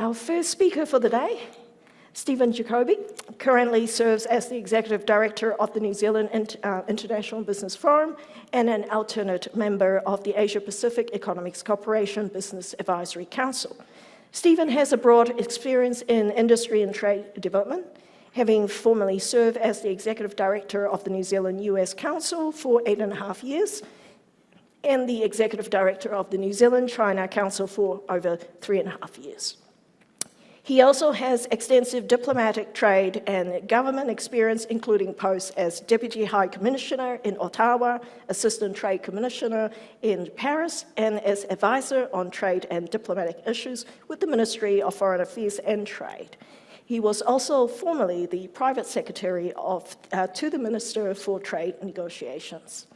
Our first speaker for the day, Stephen Jacobi, currently serves as the Executive Director of the New Zealand International Business Forum and an alternate member of the Asia-Pacific Economics Cooperation Business Advisory Council. Stephen has a broad experience in industry and trade development, having formerly served as the Executive Director of the New Zealand-US Council for 8.5 years, and the Executive Director of the New Zealand-China Council for over 3.5 years. He also has extensive diplomatic, trade, and government experience, including posts as Deputy High Commissioner in Ottawa, Assistant Trade Commissioner in Paris, and as Advisor on Trade and Diplomatic Issues with the Ministry of Foreign Affairs and Trade. He was also formerly the Private Secretary to the Minister for Trade Negotiations.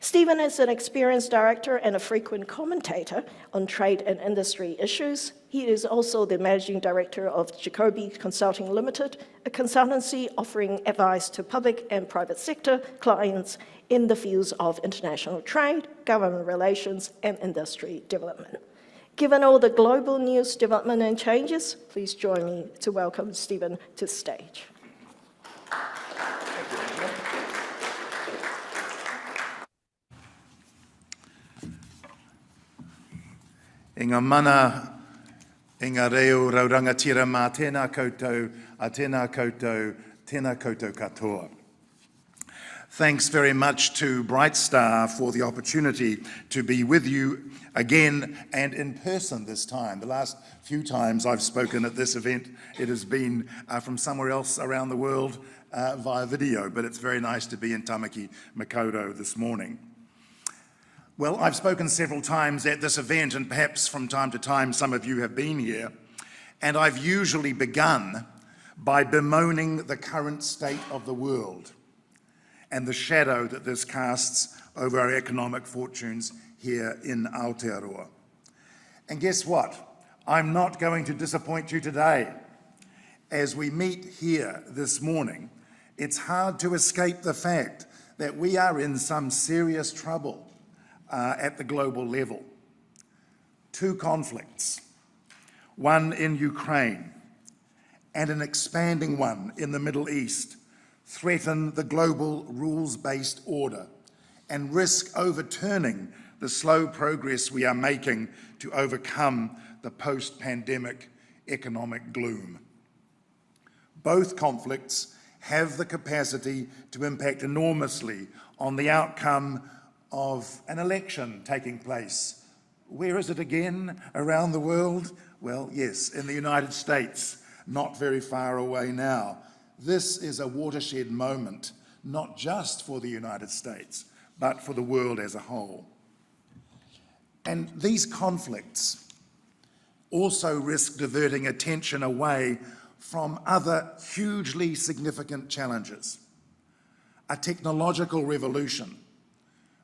Stephen is an experienced director and a frequent commentator on trade and industry issues. He is also the managing director of Jacobi Consulting Limited, a consultancy offering advice to public and private sector clients in the fields of international trade, government relations, and industry development. Given all the global news, development, and changes, please join me to welcome Stephen to the stage. E ngā mana, e ngā reo raurangatira mā tēnā koutou, a tēnā koutou katoa. Thanks very much to Brightstar for the opportunity to be with you again and in person this time. The last few times I've spoken at this event, it has been from somewhere else around the world via video, but it's very nice to be in Tamaki Makaurau this morning. Well, I've spoken several times at this event, and perhaps from time to time some of you have been here, and I've usually begun by bemoaning the current state of the world and the shadow that this casts over our economic fortunes here in Aotearoa. And guess what? I'm not going to disappoint you today. As we meet here this morning, it's hard to escape the fact that we are in some serious trouble at the global level. Two conflicts, one in Ukraine and an expanding one in the Middle East, threaten the global rules-based order and risk overturning the slow progress we are making to overcome the post-pandemic economic gloom. Both conflicts have the capacity to impact enormously on the outcome of an election taking place. Where is it again around the world? Well, yes, in the United States, not very far away now. This is a watershed moment, not just for the United States, but for the world as a whole. And these conflicts also risk diverting attention away from other hugely significant challenges. A technological revolution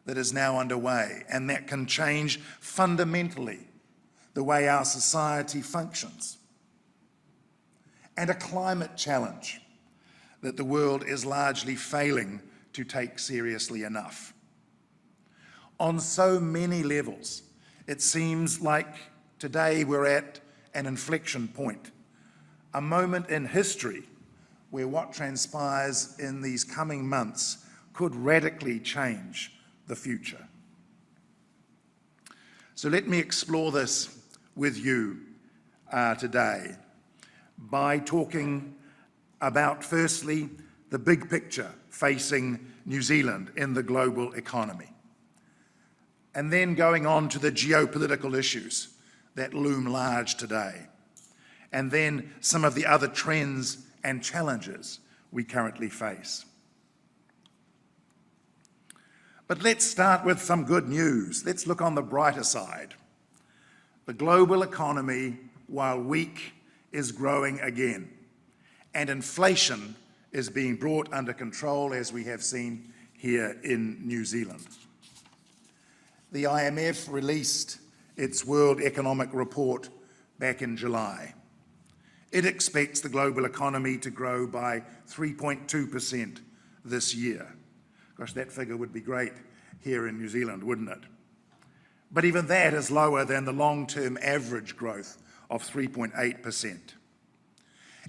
that is now underway, and that can change fundamentally the way our society functions. And a climate challenge that the world is largely failing to take seriously enough. On so many levels, it seems like today we're at an inflection point, a moment in history where what transpires in these coming months could radically change the future. So let me explore this with you today by talking about, firstly, the big picture facing New Zealand in the global economy, and then going on to the geopolitical issues that loom large today, and then some of the other trends and challenges we currently face. But let's start with some good news. Let's look on the brighter side. The global economy, while weak, is growing again, and inflation is being brought under control, as we have seen here in New Zealand. The IMF released its World Economic Report back in July. It expects the global economy to grow by 3.2% this year. Gosh, that figure would be great here in New Zealand, wouldn't it? But even that is lower than the long-term average growth of 3.8%.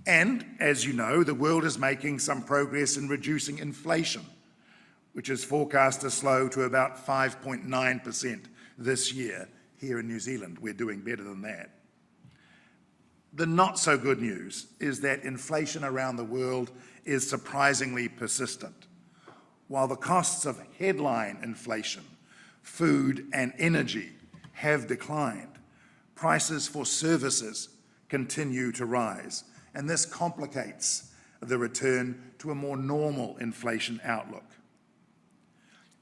And, as you know, the world is making some progress in reducing inflation, which is forecast to slow to about 5.9% this year. Here in New Zealand, we're doing better than that. The not so good news is that inflation around the world is surprisingly persistent. While the costs of headline inflation, food and energy, have declined, prices for services continue to rise, and this complicates the return to a more normal inflation outlook.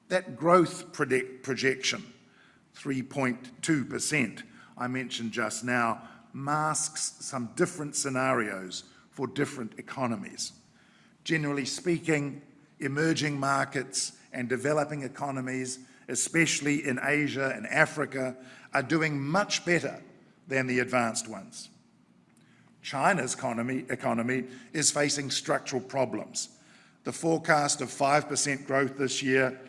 That growth projection, 3.2%, I mentioned just now, masks some different scenarios for different economies. Generally speaking, emerging markets and developing economies, especially in Asia and Africa, are doing much better than the advanced ones. China's economy is facing structural problems. The forecast of 5% growth this year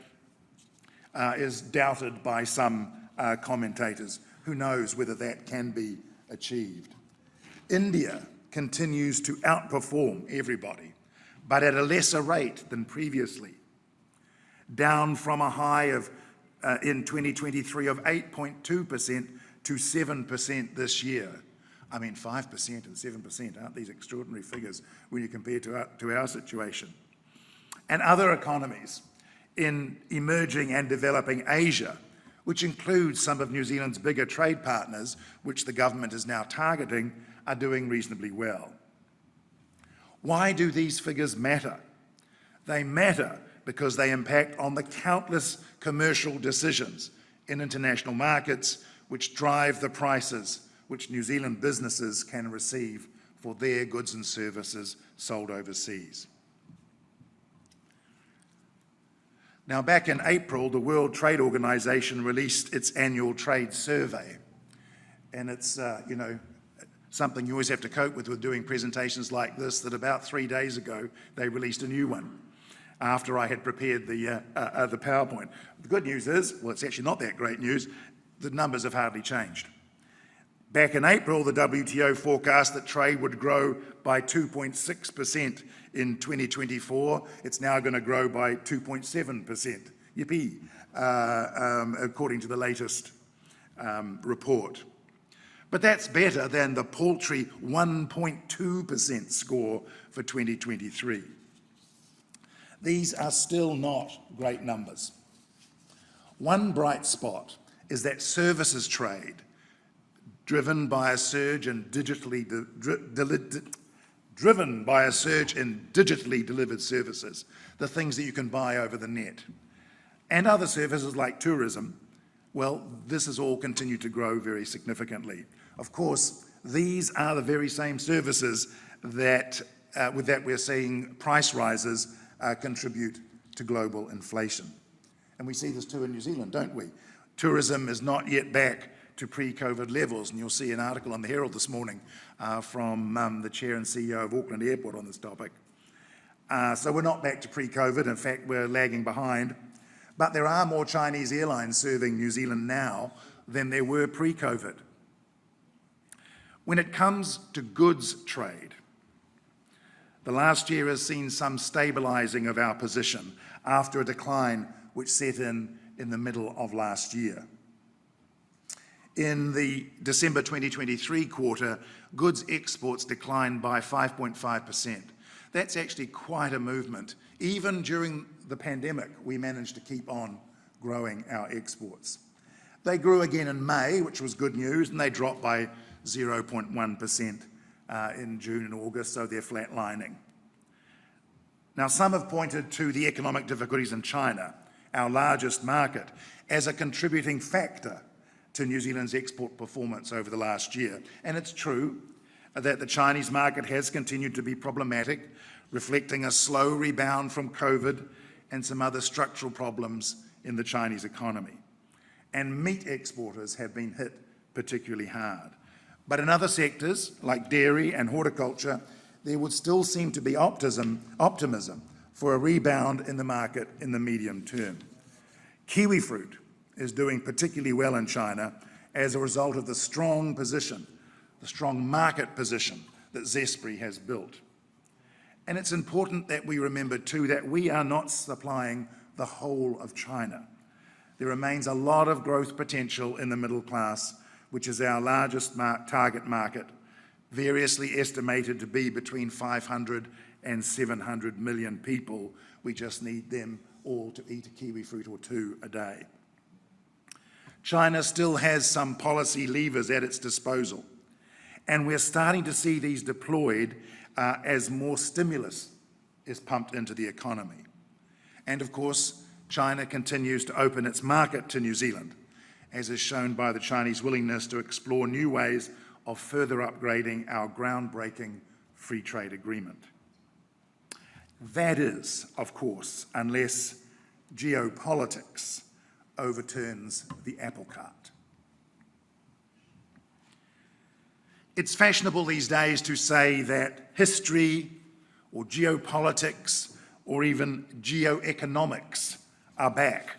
is doubted by some commentators. Who knows whether that can be achieved? India continues to outperform everybody, but at a lesser rate than previously, down from a high of in 2023 of 8.2% to 7% this year. I mean, 5% and 7%, aren't these extraordinary figures when you compare to our situation? And other economies in emerging and developing Asia, which includes some of New Zealand's bigger trade partners, which the government is now targeting, are doing reasonably well. Why do these figures matter? They matter because they impact on the countless commercial decisions in international markets which drive the prices which New Zealand businesses can receive for their goods and services sold overseas. Now, back in April, the World Trade Organization released its annual trade survey. And it's, something you always have to cope with doing presentations like this, that about 3 days ago, they released a new one after I had prepared the PowerPoint. The good news is, well, it's actually not that great news, the numbers have hardly changed. Back in April, the WTO forecast that trade would grow by 2.6% in 2024. It's now going to grow by 2.7%. Yippee, according to the latest report. But that's better than the paltry 1.2% score for 2023. These are still not great numbers. One bright spot is that services trade, driven by a surge in digitally delivered services, the things that you can buy over the net, and other services like tourism, well, this has all continued to grow very significantly. Of course, these are the very same services that, with that we're seeing price rises contribute to global inflation. And we see this too in New Zealand, don't we? Tourism is not yet back to pre-COVID levels, and you'll see an article on the Herald this morning from the Chair and CEO of Auckland Airport on this topic. So we're not back to pre-COVID. In fact, we're lagging behind. But there are more Chinese airlines serving New Zealand now than there were pre-COVID. When it comes to goods trade, the last year has seen some stabilising of our position after a decline which set in the middle of last year. In the December 2023 quarter, goods exports declined by 5.5%. That's actually quite a movement. Even during the pandemic, we managed to keep on growing our exports. They grew again in May, which was good news, and they dropped by 0.1% in June and August, so they're flatlining. Now, some have pointed to the economic difficulties in China, our largest market, as a contributing factor to New Zealand's export performance over the last year. And it's true that the Chinese market has continued to be problematic, reflecting a slow rebound from COVID and some other structural problems in the Chinese economy. And meat exporters have been hit particularly hard. But in other sectors, like dairy and horticulture, there would still seem to be optimism for a rebound in the market in the medium term. Kiwi fruit is doing particularly well in China as a result of the strong position the strong market position that Zespri has built. And it's important that we remember too that we are not supplying the whole of China. There remains a lot of growth potential in the middle class, which is our largest target market, variously estimated to be between 500 and 700 million people. We just need them all to eat a kiwi fruit or two a day. China still has some policy levers at its disposal, and we're starting to see these deployed as more stimulus is pumped into the economy. And of course, China continues to open its market to New Zealand, as is shown by the Chinese willingness to explore new ways of further upgrading our groundbreaking free trade agreement. That is, of course, unless geopolitics overturns the apple cart. It's fashionable these days to say that history or geopolitics or even geoeconomics are back.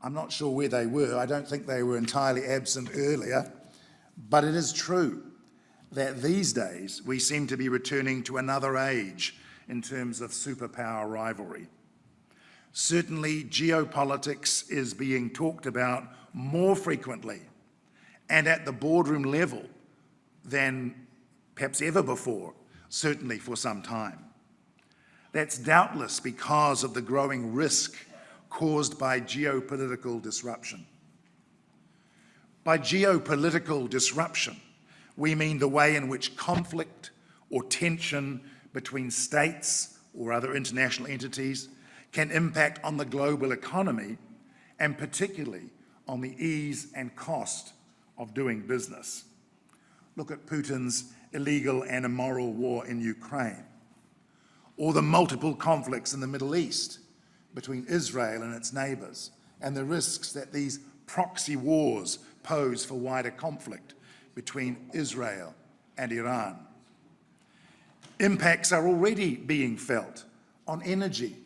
I'm not sure where they were. I don't think they were entirely absent earlier, but it is true that these days we seem to be returning to another age in terms of superpower rivalry. Certainly, geopolitics is being talked about more frequently and at the boardroom level than perhaps ever before, certainly for some time. That's doubtless because of the growing risk caused by geopolitical disruption. By geopolitical disruption, we mean the way in which conflict or tension between states or other international entities can impact on the global economy, and particularly on the ease and cost of doing business. Look at Putin's illegal and immoral war in Ukraine, or the multiple conflicts in the Middle East between Israel and its neighbours, and the risks that these proxy wars pose for wider conflict between Israel and Iran. Impacts are already being felt on energy,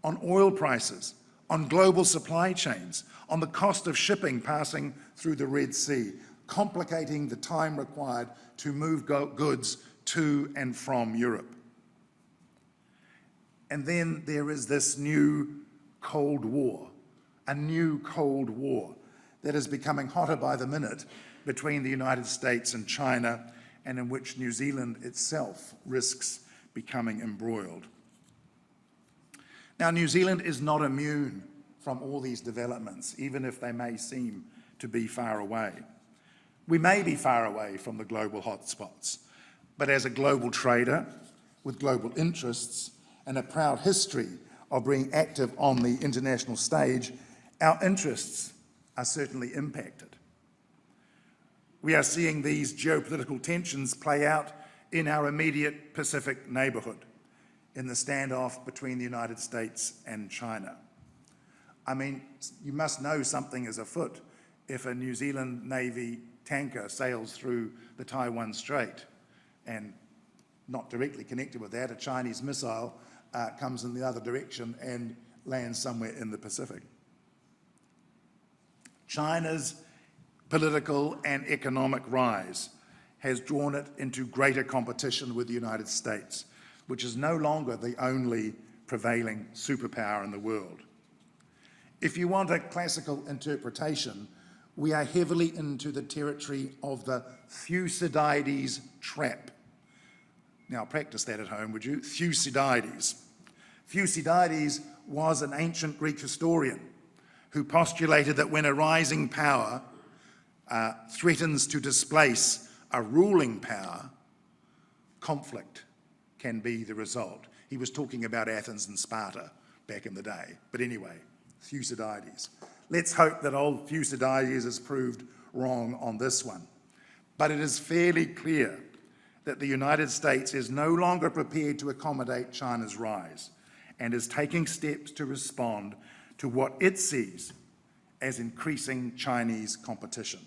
on oil prices, on global supply chains, on the cost of shipping passing through the Red Sea, complicating the time required to move goods to and from Europe. And then there is this new Cold War, a new Cold War that is becoming hotter by the minute between the United States and China, and in which New Zealand itself risks becoming embroiled. Now, New Zealand is not immune from all these developments, even if they may seem to be far away. We may be far away from the global hotspots, but as a global trader with global interests and a proud history of being active on the international stage, our interests are certainly impacted. We are seeing these geopolitical tensions play out in our immediate Pacific neighbourhood, in the standoff between the United States and China. I mean, you must know something is afoot if a New Zealand Navy tanker sails through the Taiwan Strait, and not directly connected with that, a Chinese missile comes in the other direction and lands somewhere in the Pacific. China's political and economic rise has drawn it into greater competition with the United States, which is no longer the only prevailing superpower in the world. If you want a classical interpretation, we are heavily into the territory of the Thucydides trap. Now practice that at home, would you? Thucydides. Thucydides was an ancient Greek historian who postulated that when a rising power threatens to displace a ruling power, conflict can be the result. He was talking about Athens and Sparta back in the day. But anyway, Thucydides. Let's hope that old Thucydides is proved wrong on this one. But it is fairly clear that the United States is no longer prepared to accommodate China's rise and is taking steps to respond to what it sees as increasing Chinese competition.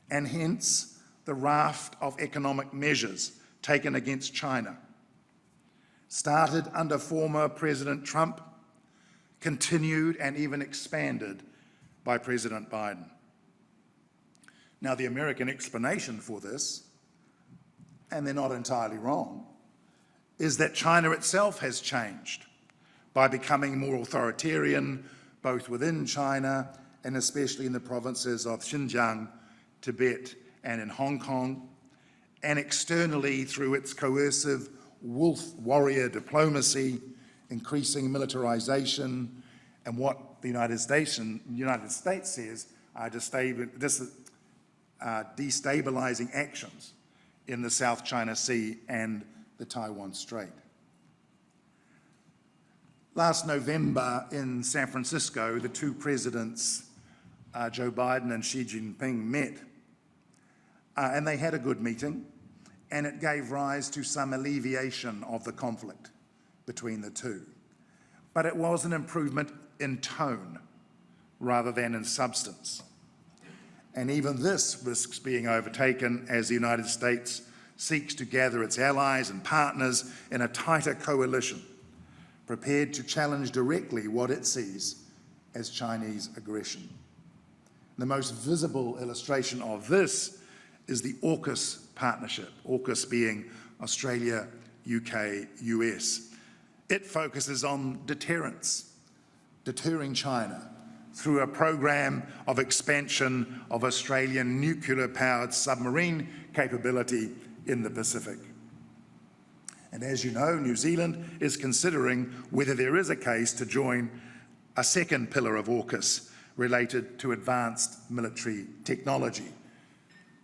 And hence, the raft of economic measures taken against China, started under former President Trump, continued and even expanded by President Biden. Now, the American explanation for this, and they're not entirely wrong, is that China itself has changed by becoming more authoritarian, both within China and especially in the provinces of Xinjiang, Tibet, and in Hong Kong, and externally through its coercive wolf warrior diplomacy, increasing militarization, and what the United States says are destabilizing actions in the South China Sea and the Taiwan Strait. Last November in San Francisco, the two presidents, Joe Biden and Xi Jinping, met, and they had a good meeting, and it gave rise to some alleviation of the conflict between the two. But it was an improvement in tone rather than in substance. And even this risks being overtaken as the United States seeks to gather its allies and partners in a tighter coalition, prepared to challenge directly what it sees as Chinese aggression. The most visible illustration of this is the AUKUS partnership, AUKUS being Australia, UK, US. It focuses on deterrence, deterring China through a program of expansion of Australian nuclear-powered submarine capability in the Pacific. And as you know, New Zealand is considering whether there is a case to join a second pillar of AUKUS related to advanced military technology,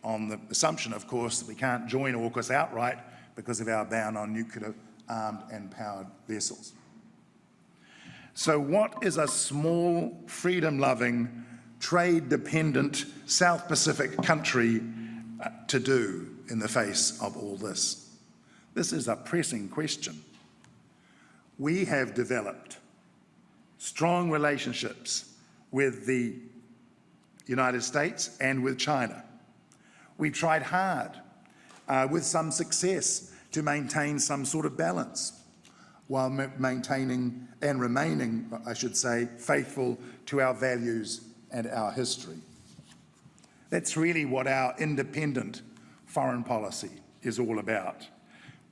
on the assumption, of course, that we can't join AUKUS outright because of our ban on nuclear armed and powered vessels. So what is a small, freedom-loving, trade-dependent South Pacific country to do in the face of all this? This is a pressing question. We have developed strong relationships with the United States and with China. We've tried hard, with some success, to maintain some sort of balance while maintaining and remaining, I should say, faithful to our values and our history. That's really what our independent foreign policy is all about,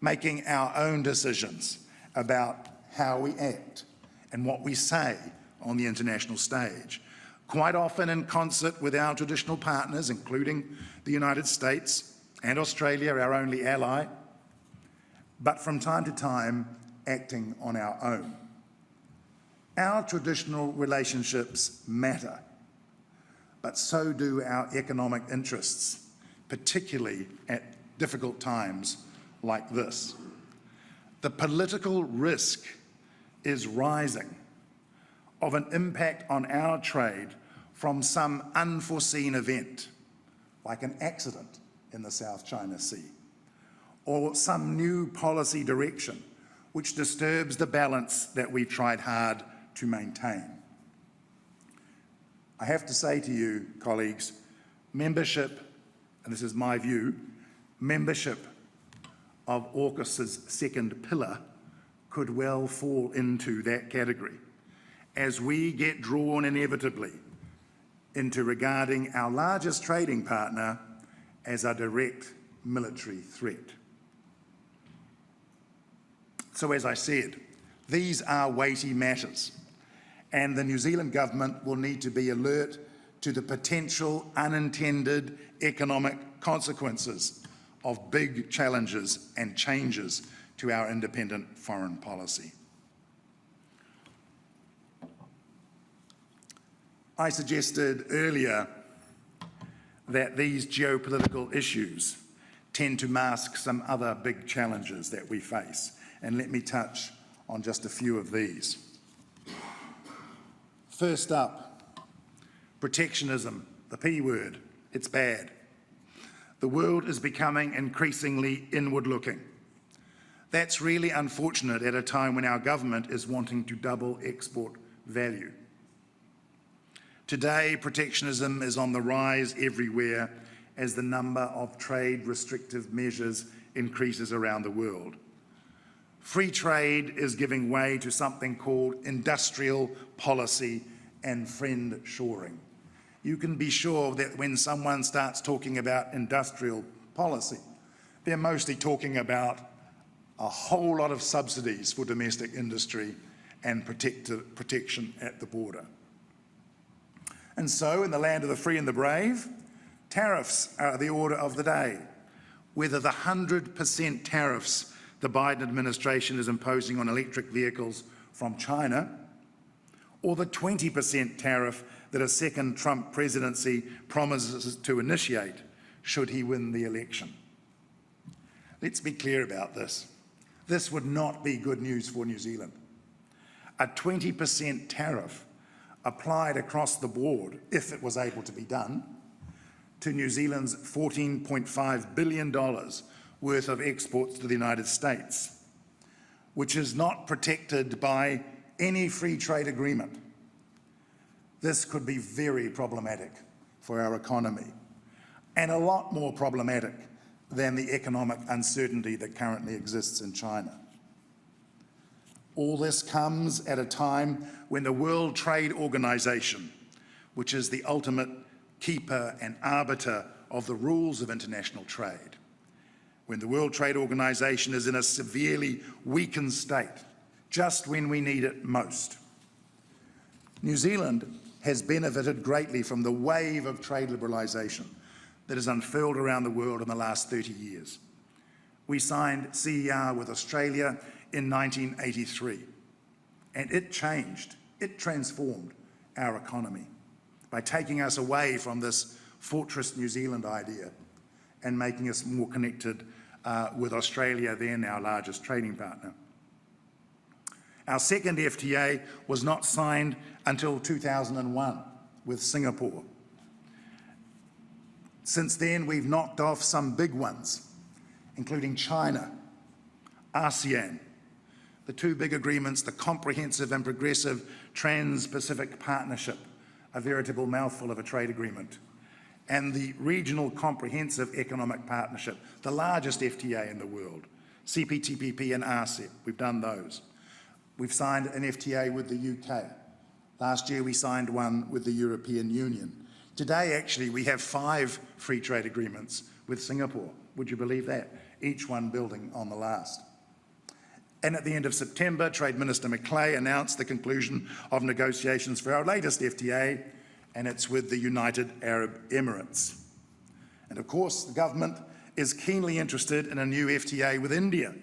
making our own decisions about how we act and what we say on the international stage, quite often in concert with our traditional partners, including the United States and Australia, our only ally, but from time to time, acting on our own. Our traditional relationships matter, but so do our economic interests, particularly at difficult times like this. The political risk is rising of an impact on our trade from some unforeseen event, like an accident in the South China Sea, or some new policy direction which disturbs the balance that we've tried hard to maintain. I have to say to you, colleagues, membership, and this is my view, membership of AUKUS's second pillar could well fall into that category as we get drawn inevitably into regarding our largest trading partner as a direct military threat. So as I said, these are weighty matters, and the New Zealand government will need to be alert to the potential unintended economic consequences of big challenges and changes to our independent foreign policy. I suggested earlier that these geopolitical issues tend to mask some other big challenges that we face, and let me touch on just a few of these. First up, protectionism, the P word, it's bad. The world is becoming increasingly inward-looking. That's really unfortunate at a time when our government is wanting to double export value. Today, protectionism is on the rise everywhere as the number of trade restrictive measures increases around the world. Free trade is giving way to something called industrial policy and friend shoring. you can be sure that when someone starts talking about industrial policy, they're mostly talking about a whole lot of subsidies for domestic industry and protection at the border. And so, in the land of the free and the brave, tariffs are the order of the day. Whether the 100% tariffs the Biden administration is imposing on electric vehicles from China, or the 20% tariff that a second Trump presidency promises to initiate should he win the election. Let's be clear about this. This would not be good news for New Zealand. A 20% tariff applied across the board, if it was able to be done, to New Zealand's $14.5 billion worth of exports to the United States, which is not protected by any free trade agreement. This could be very problematic for our economy, and a lot more problematic than the economic uncertainty that currently exists in China. All this comes at a time when the World Trade Organization, which is the ultimate keeper and arbiter of the rules of international trade, when the World Trade Organization is in a severely weakened state, just when we need it most. New Zealand has benefited greatly from the wave of trade liberalisation that has unfurled around the world in the last 30 years. We signed CER with Australia in 1983, and it changed, it transformed our economy by taking us away from this fortress New Zealand idea and making us more connected with Australia, then our largest trading partner. Our second FTA was not signed until 2001 with Singapore. Since then, we've knocked off some big ones, including China, ASEAN, the two big agreements, the Comprehensive and Progressive Trans-Pacific Partnership, a veritable mouthful of a trade agreement, and the Regional Comprehensive Economic Partnership, the largest FTA in the world, CPTPP and RCEP. We've done those. We've signed an FTA with the UK. Last year we signed one with the European Union. Today, actually, we have 5 free trade agreements with Singapore. Would you believe that? Each one building on the last. And at the end of September, Trade Minister Macleay announced the conclusion of negotiations for our latest FTA, and it's with the United Arab Emirates. And of course, the government is keenly interested in a new FTA with India,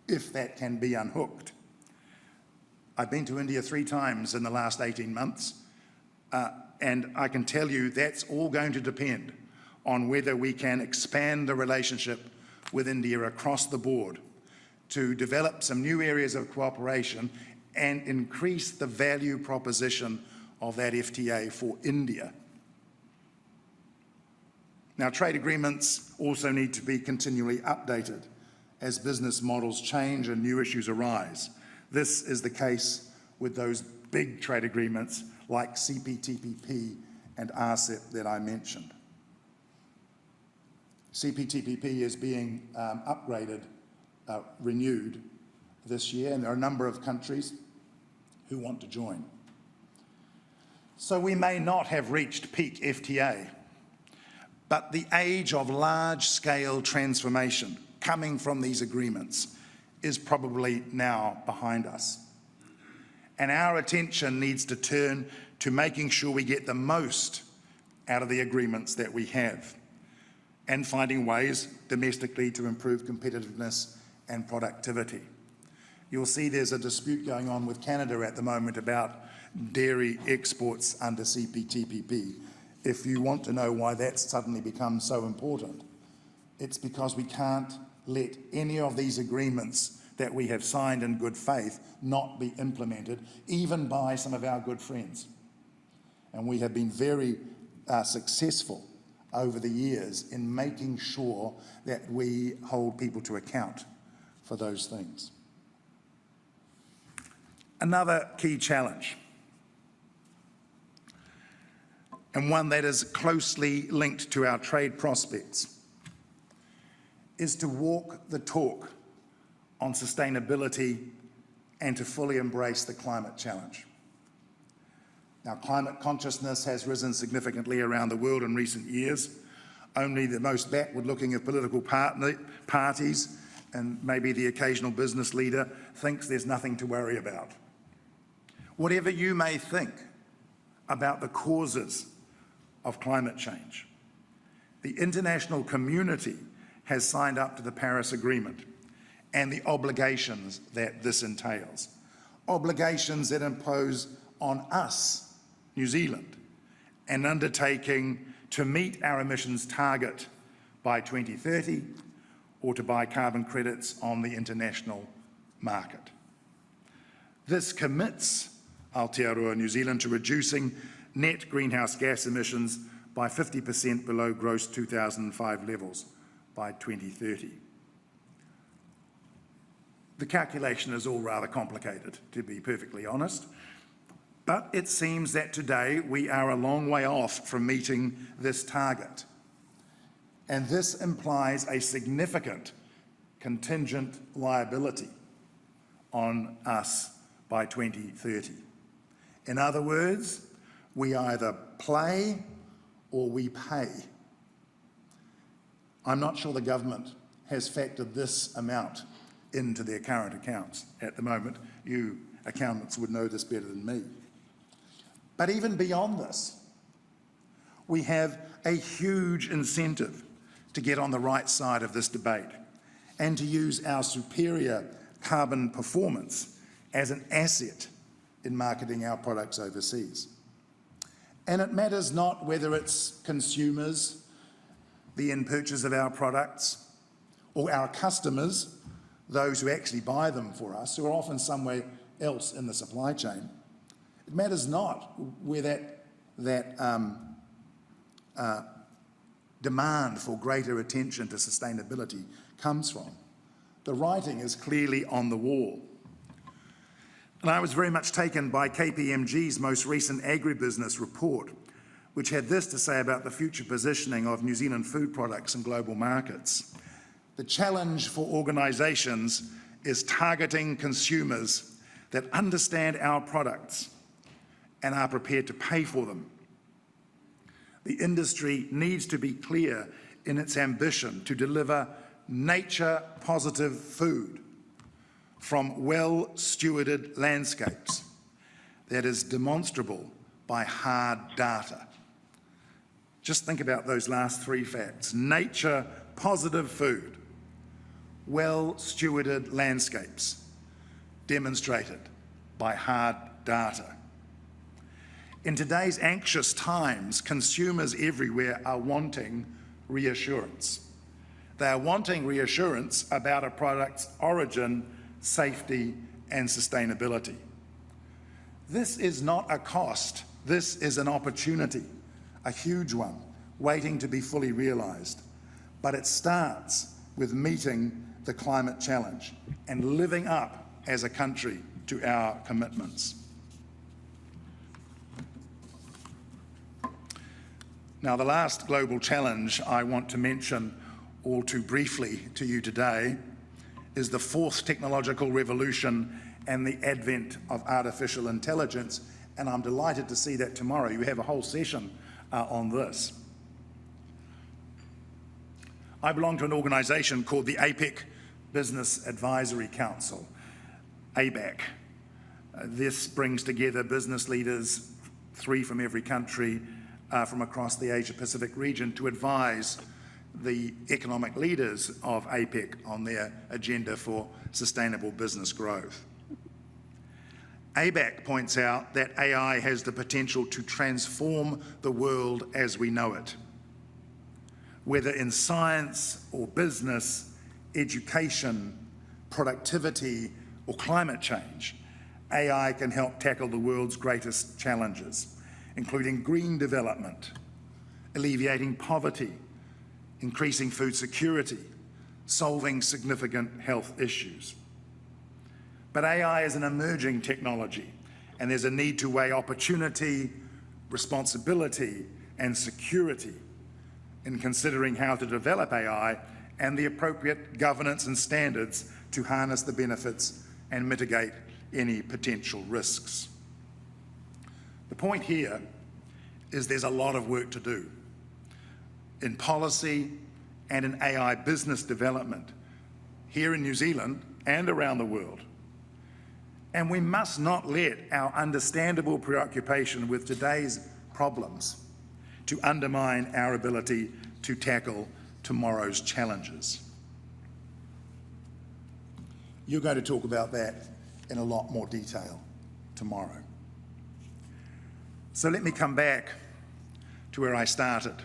if that can be unhooked. I've been to India 3 times in the last 18 months, and I can tell you that's all going to depend on whether we can expand the relationship with India across the board to develop some new areas of cooperation and increase the value proposition of that FTA for India. Now, trade agreements also need to be continually updated as business models change and new issues arise. This is the case with those big trade agreements like CPTPP and RCEP that I mentioned. CPTPP is being upgraded, renewed this year, and there are a number of countries who want to join. So we may not have reached peak FTA, but the age of large-scale transformation coming from these agreements is probably now behind us. And our attention needs to turn to making sure we get the most out of the agreements that we have and finding ways domestically to improve competitiveness and productivity. You'll see there's a dispute going on with Canada at the moment about dairy exports under CPTPP. If you want to know why that's suddenly become so important, it's because we can't let any of these agreements that we have signed in good faith not be implemented, even by some of our good friends. And we have been very successful over the years in making sure that we hold people to account for those things. Another key challenge, and one that is closely linked to our trade prospects, is to walk the talk on sustainability and to fully embrace the climate challenge. Now, climate consciousness has risen significantly around the world in recent years. Only the most backward-looking of political parties and maybe the occasional business leader thinks there's nothing to worry about. Whatever you may think about the causes of climate change, the international community has signed up to the Paris Agreement and the obligations that this entails. Obligations that impose on us, New Zealand, an undertaking to meet our emissions target by 2030 or to buy carbon credits on the international market. This commits Aotearoa New Zealand to reducing net greenhouse gas emissions by 50% below gross 2005 levels by 2030. The calculation is all rather complicated, to be perfectly honest, but it seems that today we are a long way off from meeting this target. And this implies a significant contingent liability on us by 2030. In other words, we either play or we pay. I'm not sure the government has factored this amount into their current accounts at the moment. You accountants would know this better than me. But even beyond this, we have a huge incentive to get on the right side of this debate and to use our superior carbon performance as an asset in marketing our products overseas. And it matters not whether it's consumers, the end purchase of our products, or our customers, those who actually buy them for us, who are often somewhere else in the supply chain. It matters not where that demand for greater attention to sustainability comes from. The writing is clearly on the wall. And I was very much taken by KPMG's most recent agribusiness report, which had this to say about the future positioning of New Zealand food products in global markets. The challenge for organisations is targeting consumers that understand our products and are prepared to pay for them. The industry needs to be clear in its ambition to deliver nature-positive food from well-stewarded landscapes that is demonstrable by hard data. Just think about those last three facts. Nature-positive food, well-stewarded landscapes, demonstrated by hard data. In today's anxious times, consumers everywhere are wanting reassurance. They are wanting reassurance about a product's origin, safety, and sustainability. This is not a cost, this is an opportunity, a huge one, waiting to be fully realised. But it starts with meeting the climate challenge and living up as a country to our commitments. Now, the last global challenge I want to mention all too briefly to you today is the fourth technological revolution and the advent of artificial intelligence, and I'm delighted to see that tomorrow you have a whole session on this. I belong to an organisation called the APEC Business Advisory Council, ABAC. This brings together business leaders, 3 from every country, from across the Asia-Pacific region to advise the economic leaders of APEC on their agenda for sustainable business growth. ABAC points out that AI has the potential to transform the world as we know it. Whether in science or business, education, productivity, or climate change, AI can help tackle the world's greatest challenges, including green development, alleviating poverty, increasing food security, solving significant health issues. But AI is an emerging technology, and there's a need to weigh opportunity, responsibility, and security in considering how to develop AI and the appropriate governance and standards to harness the benefits and mitigate any potential risks. The point here is there's a lot of work to do in policy and in AI business development here in New Zealand and around the world. And we must not let our understandable preoccupation with today's problems to undermine our ability to tackle tomorrow's challenges. You're going to talk about that in a lot more detail tomorrow. So let me come back to where I started.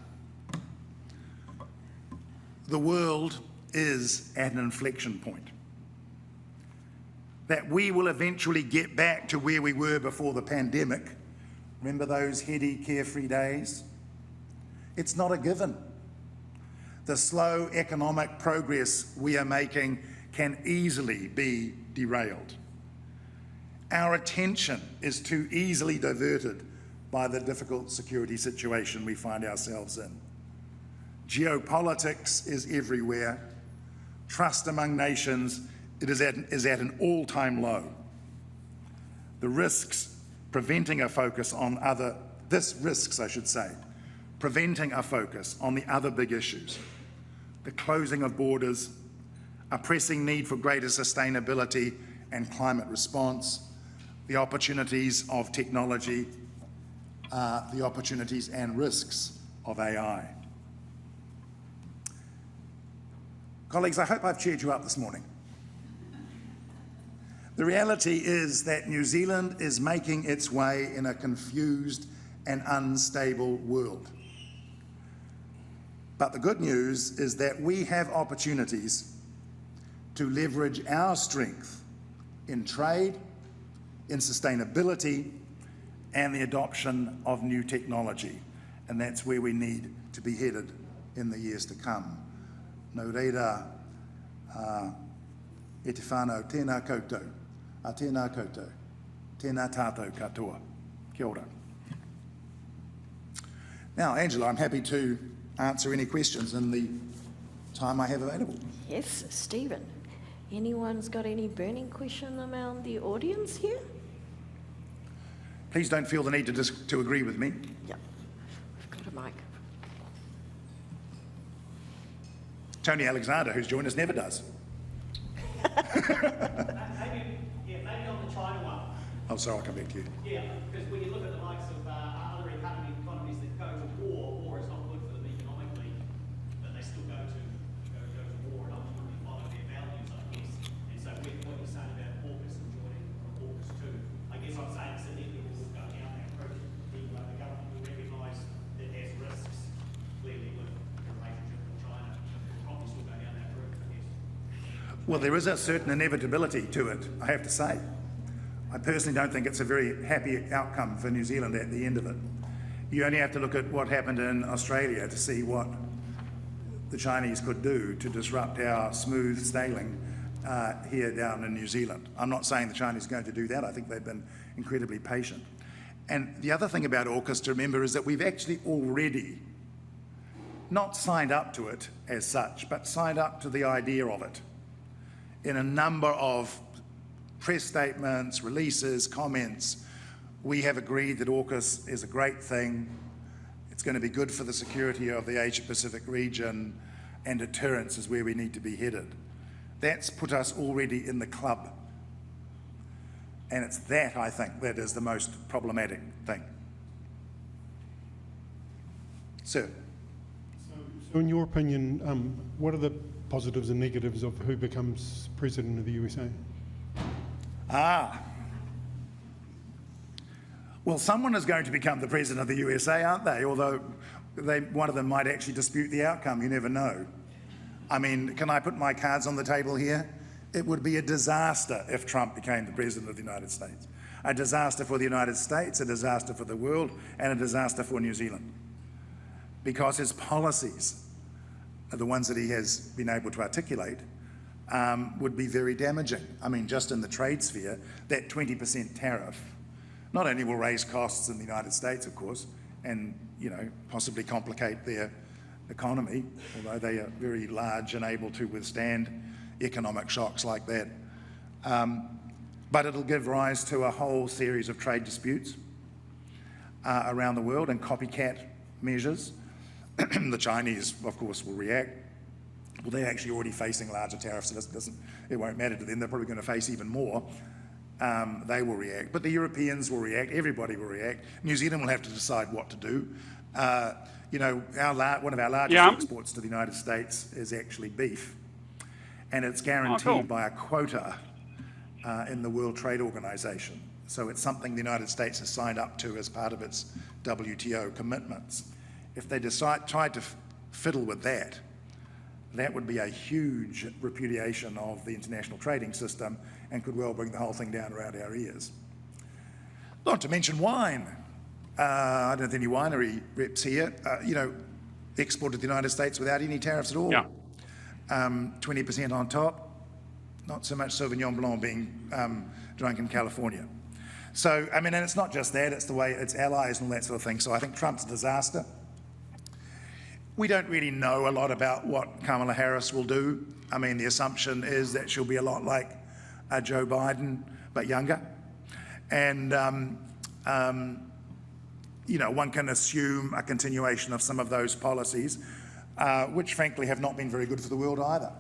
The world is at an inflection point. That we will eventually get back to where we were before the pandemic. Remember those heady, carefree days? It's not a given. The slow economic progress we are making can easily be derailed. Our attention is too easily diverted by the difficult security situation we find ourselves in. Geopolitics is everywhere. Trust among nations is at an all-time low. The risks preventing a focus on preventing a focus on the other big issues. The closing of borders, a pressing need for greater sustainability and climate response, the opportunities of technology, the opportunities and risks of AI. Colleagues, I hope I've cheered you up this morning. The reality is that New Zealand is making its way in a confused and unstable world. But the good news is that we have opportunities to leverage our strength in trade, in sustainability, and the adoption of new technology. And that's where we need to be headed in the years to come. Nō reira, e te whānau, tēnā koutou, a tēnā koutou, tēnā tātou katoa. Kia ora. Now, Angela, I'm happy to answer any questions in the time I have available. Yes, Stephen. Anyone's got any burning question around the audience here? Please don't feel the need to agree with me. Yeah, we've got a mic. Tony Alexander, who's joined us, never does. Maybe on the China one. Oh, sorry, I'll come back to you. Yeah, because when you look at the likes of other economies that go to war is not good for them economically, but they still go to war and ultimately follow their values, I guess. And so with what you're saying about AUKUS and joining AUKUS too, I guess I'm saying it's inevitable we'll go down that road. The government will recognise that there's risks, clearly, with the relationship with China. We'll probably still go down that route, I guess. Well, there is a certain inevitability to it, I have to say. I personally don't think it's a very happy outcome for New Zealand at the end of it. You only have to look at what happened in Australia to see what the Chinese could do to disrupt our smooth sailing here down in New Zealand. I'm not saying the Chinese are going to do that. I think they've been incredibly patient. And the other thing about AUKUS to remember is that we've actually already not signed up to it as such, but signed up to the idea of it in a number of press statements, releases, comments. We have agreed that AUKUS is a great thing. It's going to be good for the security of the Asia-Pacific region, and deterrence is where we need to be headed. That's put us already in the club. And it's that, I think, that is the most problematic thing. Sir. So in your opinion, what are the positives and negatives of who becomes president of the USA? Well, someone is going to become the president of the USA, aren't they? Although one of them might actually dispute the outcome, you never know. I mean, can I put my cards on the table here? It would be a disaster if Trump became the president of the United States. A disaster for the United States, a disaster for the world, and a disaster for New Zealand. Because his policies, the ones that he has been able to articulate, would be very damaging. I mean, just in the trade sphere, that 20% tariff not only will raise costs in the United States, of course, and possibly complicate their economy, although they are very large and able to withstand economic shocks like that, but it'll give rise to a whole series of trade disputes. around the world and copycat measures. The Chinese, of course, will react. Well, they're actually already facing larger tariffs, so it won't matter to them. They're probably going to face even more. They will react. But the Europeans will react. Everybody will react. New Zealand will have to decide what to do. You know, one of our largest exports to the United States is actually beef. And it's guaranteed by a quota in the World Trade Organization. So it's something the United States has signed up to as part of its WTO commitments. If they tried to fiddle with that, that would be a huge repudiation of the international trading system and could well bring the whole thing down around our ears. Not to mention wine. I don't think any winery reps here, you know, exported to the United States without any tariffs at all. 20% on top, not so much Sauvignon Blanc being drunk in California. So, I mean, and it's not just that, it's the way it's allies and all that sort of thing. So I think Trump's a disaster. We don't really know a lot about what Kamala Harris will do. I mean, the assumption is that she'll be a lot like Joe Biden, but younger. And, you know, one can assume a continuation of some of those policies, which frankly have not been very good for the world either.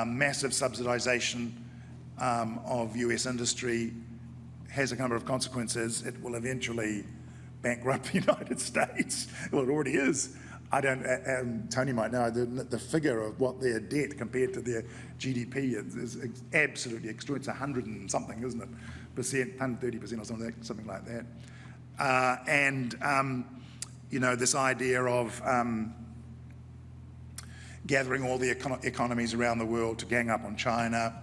Massive subsidization of US industry has a number of consequences. It will eventually bankrupt the United States. Well, it already is. I don't, Tony might know, the figure of what their debt compared to their GDP is absolutely extraordinary. It's 100 and something, isn't it? Percent, 130% or something like that. You know, this idea of gathering all the economies around the world to gang up on China,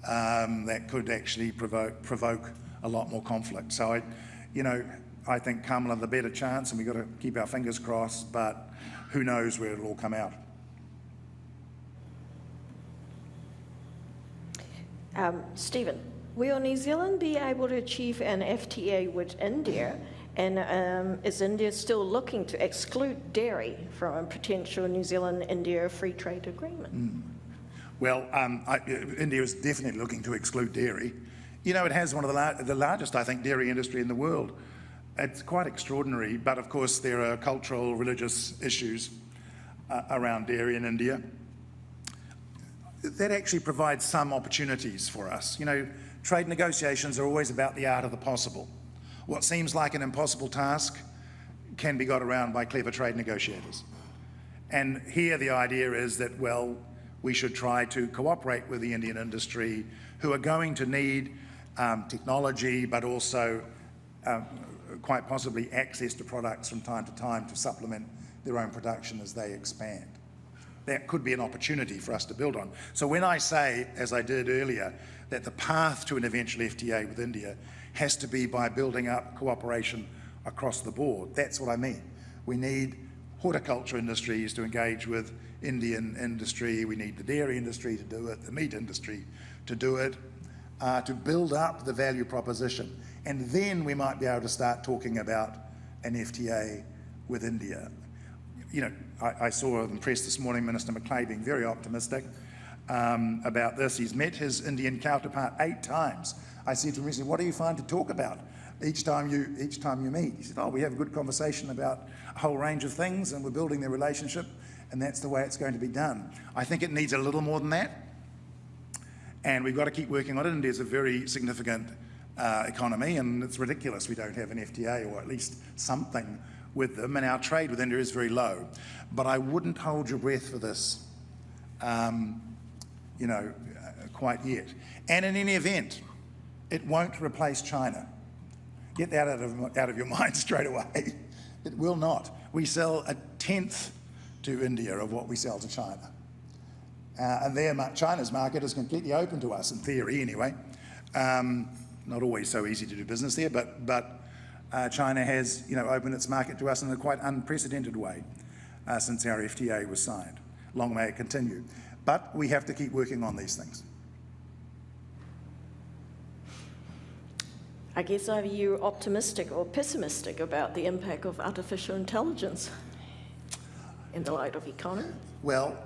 that could actually provoke a lot more conflict. So, I think Kamala the better chance, and we've got to keep our fingers crossed, but who knows where it'll all come out. Stephen, will New Zealand be able to achieve an FTA with India? And is India still looking to exclude dairy from a potential New Zealand-India free trade agreement? Well, India is definitely looking to exclude dairy. You know, it has one of the largest, I think, dairy industry in the world. It's quite extraordinary, but of course there are cultural, religious issues around dairy in India. That actually provides some opportunities for us. You know, trade negotiations are always about the art of the possible. What seems like an impossible task can be got around by clever trade negotiators. And here the idea is that, well, we should try to cooperate with the Indian industry, who are going to need technology, but also quite possibly access to products from time to time to supplement their own production as they expand. That could be an opportunity for us to build on. So when I say, as I did earlier, that the path to an eventual FTA with India has to be by building up cooperation across the board, that's what I mean. We need horticulture industries to engage with Indian industry, we need the dairy industry to do it, the meat industry to do it, to build up the value proposition. And then we might be able to start talking about an FTA with India. You know, I saw in the press this morning Minister Macleay being very optimistic about this. He's met his Indian counterpart 8 times. I said to him recently, what do you find to talk about each time you meet? He said, oh, we have a good conversation about a whole range of things and we're building the relationship and that's the way it's going to be done. I think it needs a little more than that. And we've got to keep working on it. India's a very significant economy, and it's ridiculous we don't have an FTA or at least something with them, and our trade with India is very low. But I wouldn't hold your breath for this, quite yet. And in any event, it won't replace China. Get that out of your mind straight away. It will not. We sell 1/10 to India of what we sell to China. And China's market is completely open to us, in theory anyway. Not always so easy to do business there, but China has, opened its market to us in a quite unprecedented way since our FTA was signed. Long may it continue. But we have to keep working on these things. I guess, are you optimistic or pessimistic about the impact of artificial intelligence in the light of economy? Well,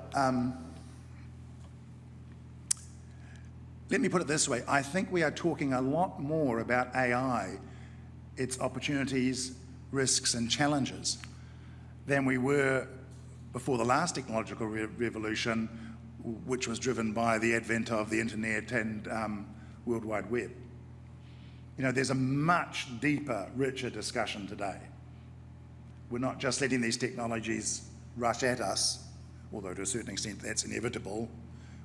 let me put it this way. I think we are talking a lot more about AI, its opportunities, risks and challenges than we were before the last technological revolution, which was driven by the advent of the internet and World Wide Web. You know, there's a much deeper, richer discussion today. We're not just letting these technologies rush at us, although to a certain extent that's inevitable.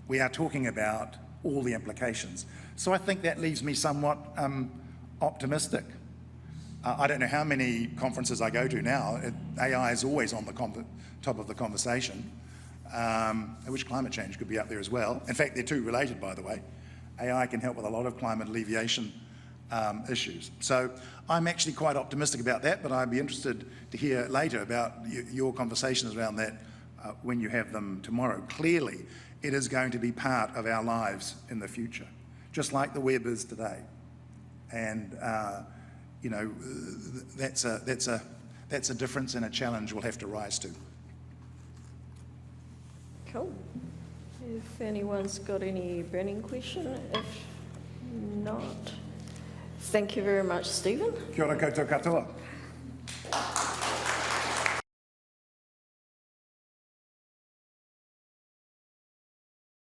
We are talking about all the implications. So I think that leaves me somewhat optimistic. I don't know how many conferences I go to now. AI is always on the top of the conversation. I wish climate change could be up there as well. In fact, they're two related, by the way. AI can help with a lot of climate alleviation issues. So I'm actually quite optimistic about that, but I'd be interested to hear later about your conversations around that when you have them tomorrow. Clearly, it is going to be part of our lives in the future, just like the web is today. And you know, that's a difference and a challenge we'll have to rise to. Cool. If anyone's got any burning question, if not, thank you very much, Stephen. Kia ora koutou katoa.